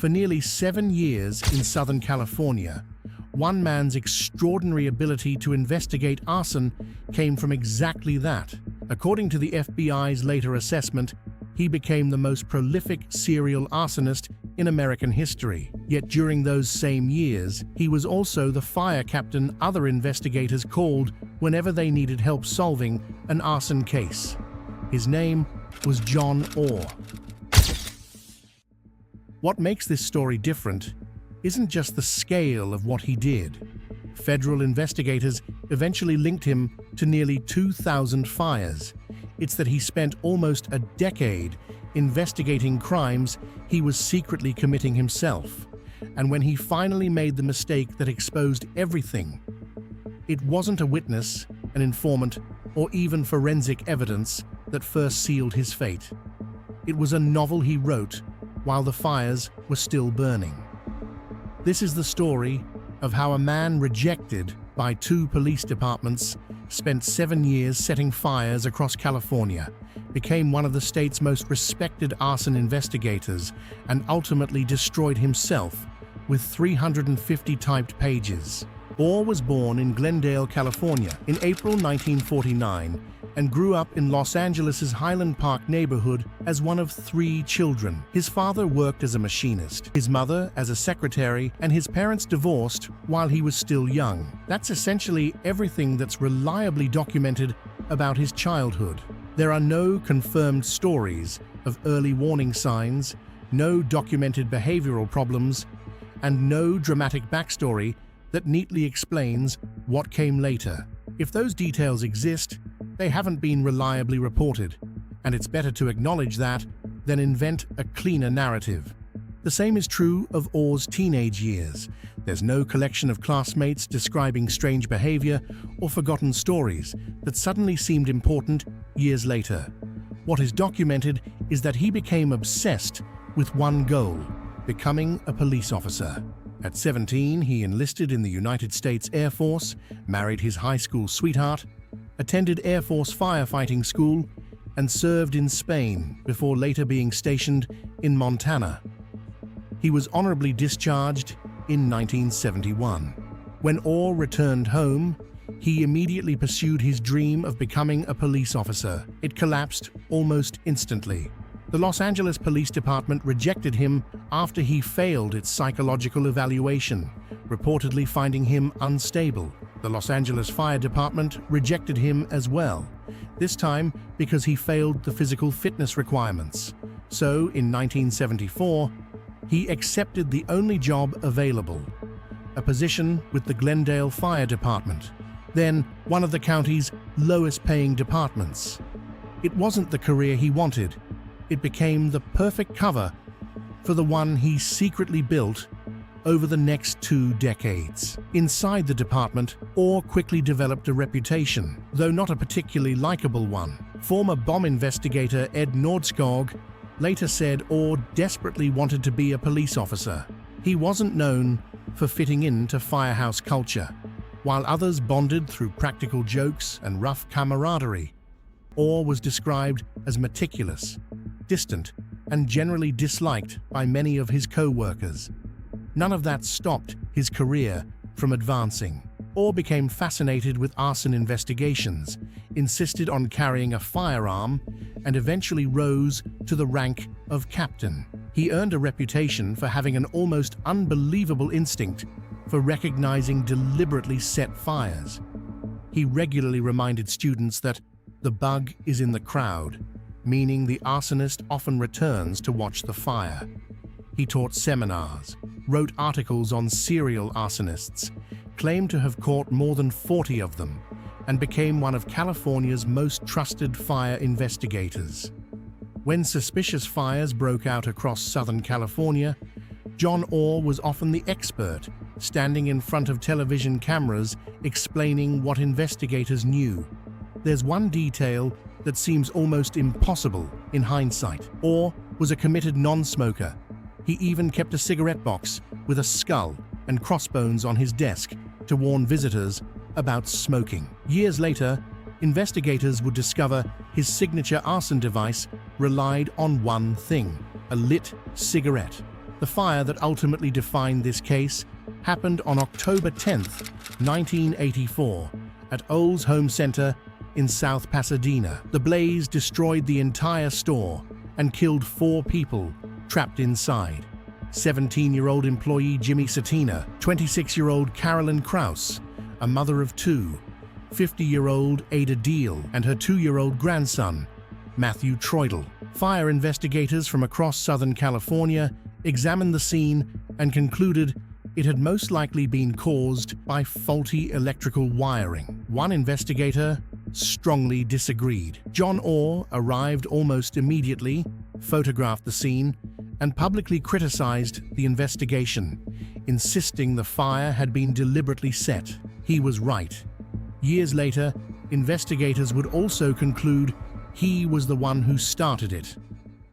For nearly 7 years in Southern California, one man's extraordinary ability to investigate arson came from exactly that. According to the FBI's later assessment, he became the most prolific serial arsonist in American history. Yet during those same years, he was also the fire captain other investigators called whenever they needed help solving an arson case. His name was John Orr. What makes this story different isn't just the scale of what he did. Federal investigators eventually linked him to nearly 2,000 fires. It's that he spent almost a decade investigating crimes he was secretly committing himself. And when he finally made the mistake that exposed everything, it wasn't a witness, an informant, or even forensic evidence that first sealed his fate. It was a novel he wrote while the fires were still burning. This is the story of how a man rejected by 2 police departments spent 7 years setting fires across California, became one of the state's most respected arson investigators, and ultimately destroyed himself with 350 typed pages. Orr was born in Glendale, California in April 1949 and grew up in Los Angeles' Highland Park neighborhood as one of 3 children. His father worked as a machinist, his mother as a secretary, and his parents divorced while he was still young. That's essentially everything that's reliably documented about his childhood. There are no confirmed stories of early warning signs, no documented behavioral problems, and no dramatic backstory that neatly explains what came later. If those details exist, they haven't been reliably reported, and it's better to acknowledge that than invent a cleaner narrative. The same is true of Orr's teenage years. There's no collection of classmates describing strange behavior or forgotten stories that suddenly seemed important years later. What is documented is that he became obsessed with one goal: becoming a police officer. At 17, he enlisted in the United States Air Force, married his high school sweetheart, attended Air Force firefighting school, and served in Spain before later being stationed in Montana. He was honorably discharged in 1971. When Orr returned home, he immediately pursued his dream of becoming a police officer. It collapsed almost instantly. The Los Angeles Police Department rejected him after he failed its psychological evaluation, reportedly finding him unstable. The Los Angeles Fire Department rejected him as well, this time because he failed the physical fitness requirements. So, in 1974, he accepted the only job available, a position with the Glendale Fire Department, then one of the county's lowest-paying departments. It wasn't the career he wanted. It became the perfect cover for the one he secretly built over the next 2 decades. Inside the department, Orr quickly developed a reputation, though not a particularly likable one. Former bomb investigator Ed Nordskog later said Orr desperately wanted to be a police officer. He wasn't known for fitting into firehouse culture. While others bonded through practical jokes and rough camaraderie, Orr was described as meticulous, distant, and generally disliked by many of his co-workers. None of that stopped his career from advancing. Orr became fascinated with arson investigations, insisted on carrying a firearm, and eventually rose to the rank of captain. He earned a reputation for having an almost unbelievable instinct for recognizing deliberately set fires. He regularly reminded students that the bug is in the crowd, meaning the arsonist often returns to watch the fire. He taught seminars, wrote articles on serial arsonists, claimed to have caught more than 40 of them, and became one of California's most trusted fire investigators. When suspicious fires broke out across Southern California, John Orr was often the expert, standing in front of television cameras explaining what investigators knew. There's one detail that seems almost impossible in hindsight. Orr was a committed non-smoker. He even kept a cigarette box with a skull and crossbones on his desk to warn visitors about smoking. Years later, investigators would discover his signature arson device relied on one thing: a lit cigarette. The fire that ultimately defined this case happened on October 10, 1984, at Olds Home Center in South Pasadena. The blaze destroyed the entire store and killed 4 people trapped inside. 17-year-old employee Jimmy Satina, 26-year-old Carolyn Krause, a mother of 2, 50-year-old Ada Deal, and her 2-year-old grandson, Matthew Troidel. Fire investigators from across Southern California examined the scene and concluded it had most likely been caused by faulty electrical wiring. One investigator strongly disagreed. John Orr arrived almost immediately, photographed the scene, and publicly criticized the investigation, insisting the fire had been deliberately set. He was right. Years later, investigators would also conclude he was the one who started it.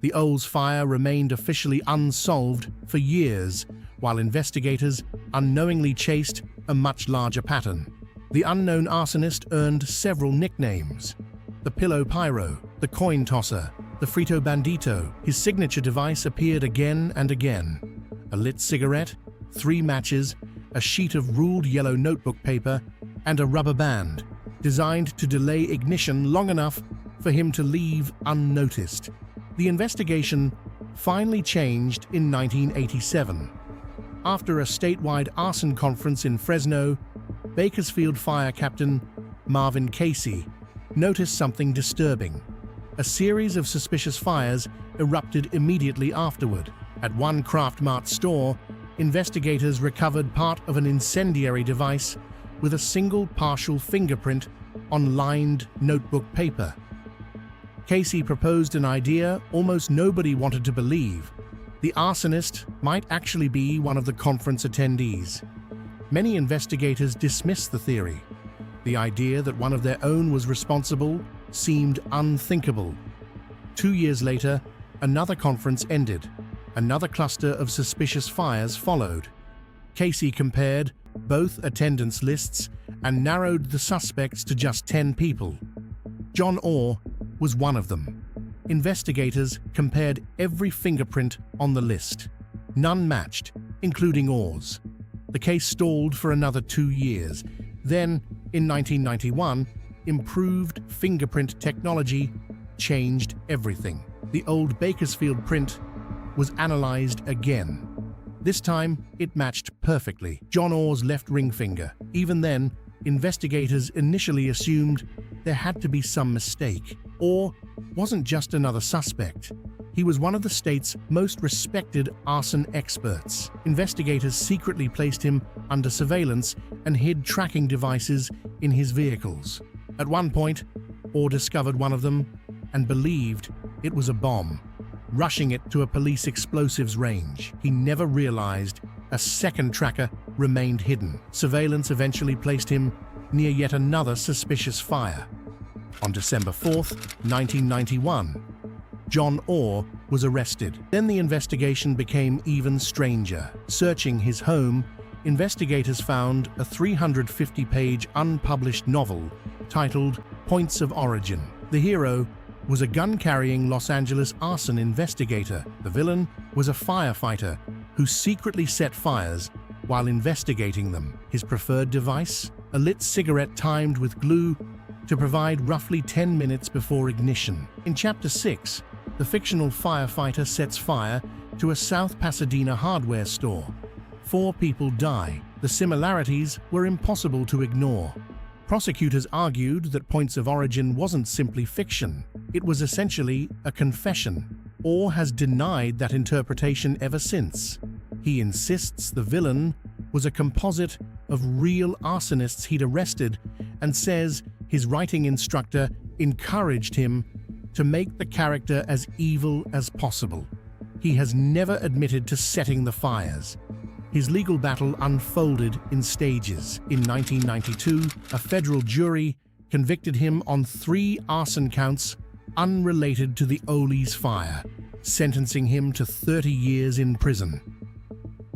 The Olds fire remained officially unsolved for years, while investigators unknowingly chased a much larger pattern. The unknown arsonist earned several nicknames: the Pillow Pyro, the Coin Tosser, the Frito Bandito. His signature device appeared again and again: a lit cigarette, 3 matches, a sheet of ruled yellow notebook paper, and a rubber band, designed to delay ignition long enough for him to leave unnoticed. The investigation finally changed in 1987. After a statewide arson conference in Fresno, Bakersfield Fire Captain Marvin Casey noticed something disturbing. A series of suspicious fires erupted immediately afterward. At one Kraft Mart store, investigators recovered part of an incendiary device with a single partial fingerprint on lined notebook paper. Casey proposed an idea almost nobody wanted to believe. The arsonist might actually be one of the conference attendees. Many investigators dismissed the theory. The idea that one of their own was responsible seemed unthinkable. 2 years later, another conference ended. Another cluster of suspicious fires followed. Casey compared both attendance lists and narrowed the suspects to just 10 people. John Orr was one of them. Investigators compared every fingerprint on the list. None matched, including Orr's. The case stalled for another 2 years. Then, in 1991, improved fingerprint technology changed everything. The old Bakersfield print was analyzed again. This time, it matched perfectly. John Orr's left ring finger. Even then, investigators initially assumed there had to be some mistake. Orr wasn't just another suspect. He was one of the state's most respected arson experts. Investigators secretly placed him under surveillance and hid tracking devices in his vehicles. At one point, Orr discovered one of them and believed it was a bomb, rushing it to a police explosives range. He never realized a second tracker remained hidden. Surveillance eventually placed him near yet another suspicious fire. On December 4, 1991, John Orr was arrested. Then the investigation became even stranger. Searching his home, investigators found a 350-page unpublished novel titled Points of Origin. The hero was a gun-carrying Los Angeles arson investigator. The villain was a firefighter who secretly set fires while investigating them. His preferred device? A lit cigarette timed with glue to provide roughly 10 minutes before ignition. In Chapter 6, the fictional firefighter sets fire to a South Pasadena hardware store. 4 people die. The similarities were impossible to ignore. Prosecutors argued that Points of Origin wasn't simply fiction. It was essentially a confession. Orr has denied that interpretation ever since. He insists the villain was a composite of real arsonists he'd arrested and says his writing instructor encouraged him to make the character as evil as possible. He has never admitted to setting the fires. His legal battle unfolded in stages. In 1992, a federal jury convicted him on 3 arson counts unrelated to the Olds fire, sentencing him to 30 years in prison.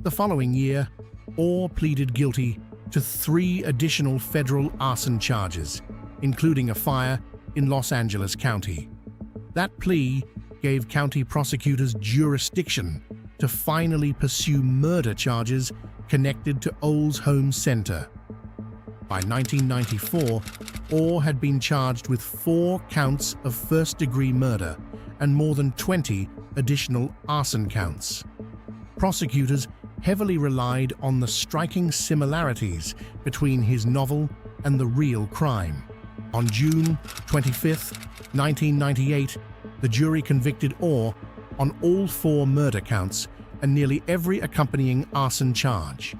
The following year, Orr pleaded guilty to 3 additional federal arson charges, including a fire in Los Angeles County. That plea gave county prosecutors jurisdiction to finally pursue murder charges connected to Orr's home center. By 1994, Orr had been charged with 4 counts of first-degree murder and more than 20 additional arson counts. Prosecutors heavily relied on the striking similarities between his novel and the real crime. On June 25, 1998, the jury convicted Orr on all 4 murder counts and nearly every accompanying arson charge.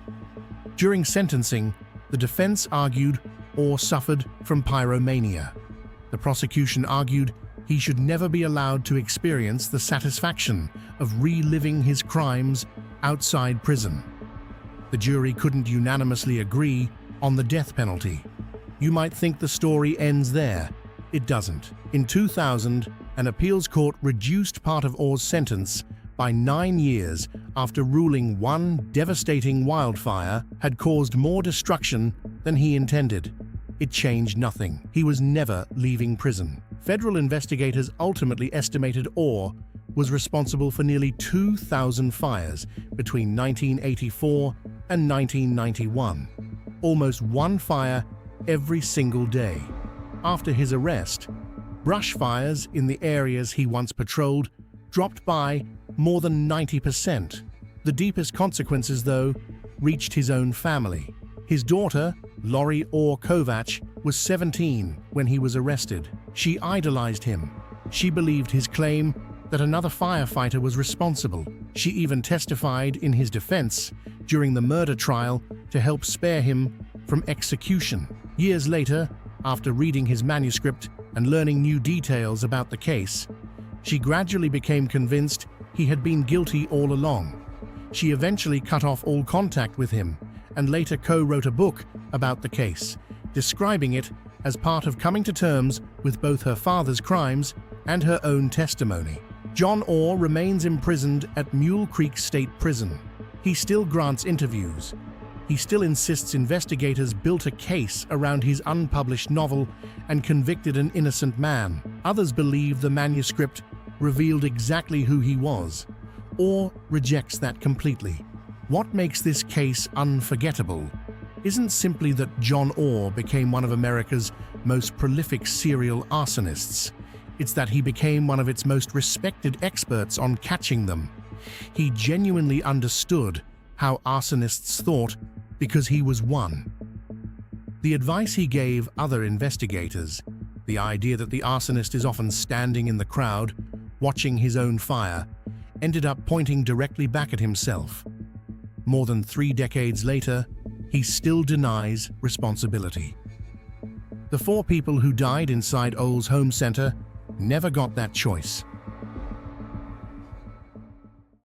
During sentencing, the defense argued Orr suffered from pyromania. The prosecution argued he should never be allowed to experience the satisfaction of reliving his crimes outside prison. The jury couldn't unanimously agree on the death penalty. You might think the story ends there. It doesn't. In 2000, an appeals court reduced part of Orr's sentence by 9 years after ruling one devastating wildfire had caused more destruction than he intended. It changed nothing. He was never leaving prison. Federal investigators ultimately estimated Orr was responsible for nearly 2,000 fires between 1984 and 1991, almost one fire every single day. After his arrest, brush fires in the areas he once patrolled dropped by more than 90%. The deepest consequences, though, reached his own family. His daughter, Lori Orr Kovach, was 17 when he was arrested. She idolized him. She believed his claim that another firefighter was responsible. She even testified in his defense during the murder trial to help spare him from execution. Years later, after reading his manuscript and learning new details about the case, she gradually became convinced he had been guilty all along. She eventually cut off all contact with him and later co-wrote a book about the case, describing it as part of coming to terms with both her father's crimes and her own testimony. John Orr remains imprisoned at Mule Creek State Prison. He still grants interviews. He still insists investigators built a case around his unpublished novel and convicted an innocent man. Others believe the manuscript revealed exactly who he was. Orr rejects that completely. What makes this case unforgettable isn't simply that John Orr became one of America's most prolific serial arsonists. It's that he became one of its most respected experts on catching them. He genuinely understood how arsonists thought because he was one. The advice he gave other investigators, the idea that the arsonist is often standing in the crowd, watching his own fire, ended up pointing directly back at himself. More than 3 decades later, he still denies responsibility. The 4 people who died inside Orr's home center never got that choice.